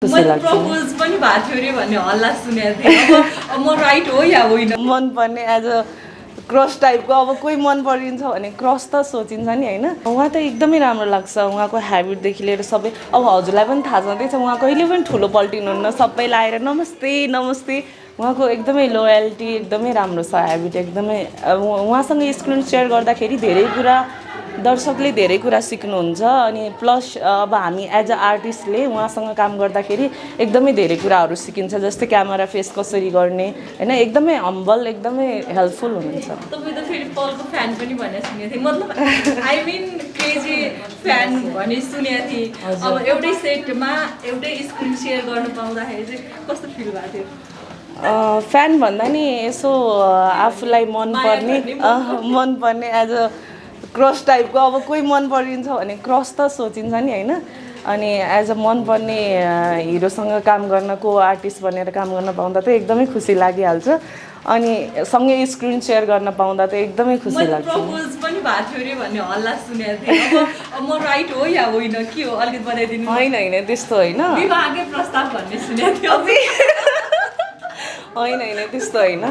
propose पनि भएको थियो रे भन्ने हल्ला सुनेको थिएँ अब म राइट हो या होइन मनपर्ने एज अ क्रस टाइपको अब कोही मन परिन्छ भने क्रस त सोचिन्छ नि होइन उहाँ त एकदमै राम्रो लाग्छ उहाँको ह्याबिटदेखि लिएर सबै अब हजुरलाई पनि थाहा छँदैछ उहाँ कहिले पनि ठुलो पल्टिनुहुन्न सबैलाई आएर नमस्ते नमस्ते उहाँको एकदमै लोयल्टी एकदमै राम्रो छ ह्याबिट एकदमै उहाँसँग स्क्रिन सेयर गर्दाखेरि धेरै कुरा दर्शकले धेरै कुरा सिक्नुहुन्छ अनि प्लस अब हामी एज अ आर्टिस्टले उहाँसँग काम गर्दाखेरि एकदमै धेरै कुराहरू सिकिन्छ जस्तै क्यामेरा फेस कसरी गर्ने होइन एकदमै हम्बल एकदमै हेल्पफुल हुनुहुन्छ तपाईँ त फेरि पलको फ्यान पनि भनेर सुनेको थिएँ मतलब आई मिन क्रेजी फ्यान भने सुनेको थिएँ अब एउटै सेटमा एउटै स्क्रिन सेयर गर्नु पाउँदाखेरि चाहिँ कस्तो फिल भएको थियो फ्यान भन्दा नि यसो आफूलाई मनपर्ने एज अ क्रस टाइपको अब कोही मन परिन्छ भने क्रस त सोचिन्छ नि होइन अनि एज अ मनपर्ने हिरोसँग काम गर्न को आर्टिस्ट बनेर काम गर्न पाउँदा त एकदमै खुसी लागिहाल्छ अनि सँगै स्क्रिन सेयर गर्न पाउँदा त एकदमै खुसी लाग्छ प्रपोज पनि भएको थियो रे भन्ने हल्ला सुनेको थिएँ अब म राइट हो या होइन के हो अलिकति बताइदिनु होइन त्यस्तो होइन विवाहकै प्रस्ताव भन्ने सुनेको थियो होइन त्यस्तो होइन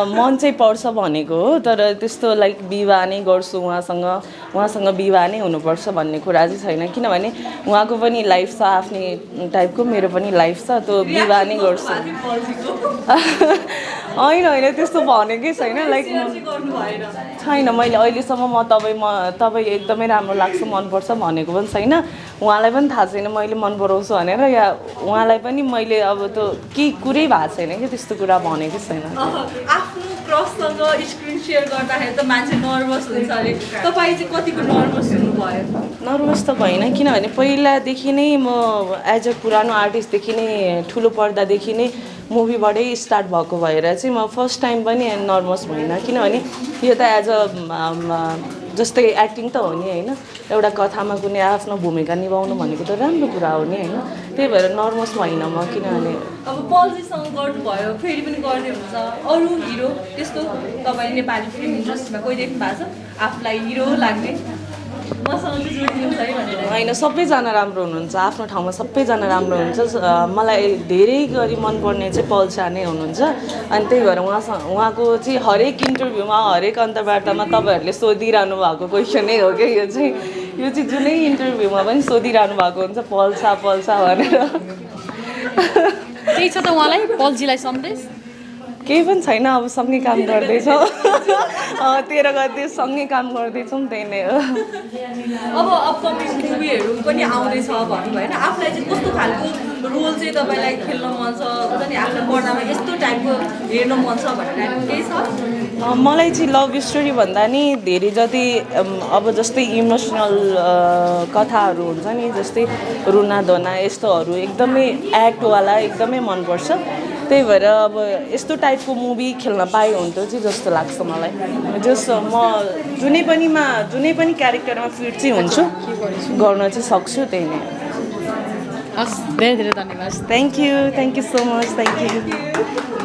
मन चाहिँ पर्छ भनेको हो तर त्यस्तो लाइक विवाह नै गर्छु उहाँसँग विवाह नै हुनुपर्छ भन्ने कुरा चाहिँ छैन किनभने उहाँको पनि लाइफ छ आफ्नै टाइपको मेरो पनि लाइफ छ त्यो विवाह नै गर्छु होइन त्यस्तो भनेकै छैन लाइक छैन मैले अहिलेसम्म तपाईँ एकदमै राम्रो लाग्छ मनपर्छ भनेको पनि छैन उहाँलाई पनि थाहा छैन मैले मन पराउँछु भनेर या उहाँलाई पनि मैले अब त्यो केही कुरै भएको छैन कि त्यस्तो कुरा भनेकै छैन आफ्नो क्रससँग स्क्रिन सेयर गर्दाखेरि त मान्छे नर्भस हुन्छ अरे तपाईँ चाहिँ कतिको नर्भस हुनुभयो नर्भस त भएन किनभने पहिलादेखि नै म एज अ पुरानो आर्टिस्टदेखि नै ठुलो पर्दादेखि नै मुभीबाटै स्टार्ट भएको भएर चाहिँ म फर्स्ट टाइम पनि नर्भस भइनँ किनभने यो त एज अ जस्तै एक्टिङ त हो नि होइन एउटा कथामा कुनै आफ्नो भूमिका निभाउनु भनेको त राम्रो कुरा हो नि होइन त्यही भएर नर्भस भइनँ म किनभने अब पल्जीसँग गर्नुभयो फेरि पनि गर्दै हुन्छ अरू हिरो त्यस्तो तपाईँ नेपाली फिल्म इन्डस्ट्रीमा कोही देख्नु भएको छ आफूलाई हिरो लाग्ने होइन सबैजना राम्रो हुनुहुन्छ आफ्नो ठाउँमा सबैजना राम्रो हुनुहुन्छ मलाई धेरै गरी मनपर्ने चाहिँ पल्सा नै हुनुहुन्छ अनि त्यही भएर उहाँको चाहिँ हरेक इन्टरभ्यूमा हरेक अन्तर्वार्तामा तपाईँहरूले सोधिरहनु भएको क्वेसनै हो क्या यो चाहिँ जुनै इन्टरभ्यूमा पनि सोधिरहनु भएको हुन्छ पल्सा भनेर केही छ त उहाँलाई पल्जीलाई सन्देश केही पनि छैन अब सँगै काम गर्दैछौँ 13 गते सँगै काम गर्दैछौँ त्यही नै हो अब अपकमिङ मुभीहरू पनि आउँदैछ भन्नुभयो होइन आफूलाई चाहिँ कस्तो खालको रोल चाहिँ तपाईँलाई खेल्न मन छ हुन्छ नि आफ्नो पर्दामा यस्तो टाइपको हेर्न मन छ भन्ने टाइपको केही छ मलाई चाहिँ लभ स्टोरी भन्दा नि धेरै जति अब जस्तै इमोसनल कथाहरू हुन्छ नि जस्तै रुना धोना यस्तोहरू एकदमै एक्टवाला एकदमै मनपर्छ त्यही भएर अब यस्तो टाइपको मुभी खेल्न पाए हुन्थ्यो चाहिँ जस्तो लाग्छ मलाई म जुनै पनि क्यारेक्टरमा फिट चाहिँ हुन्छु गर्न चाहिँ सक्छु त्यही नै हस् धेरै धेरै धन्यवाद thank you so much thank you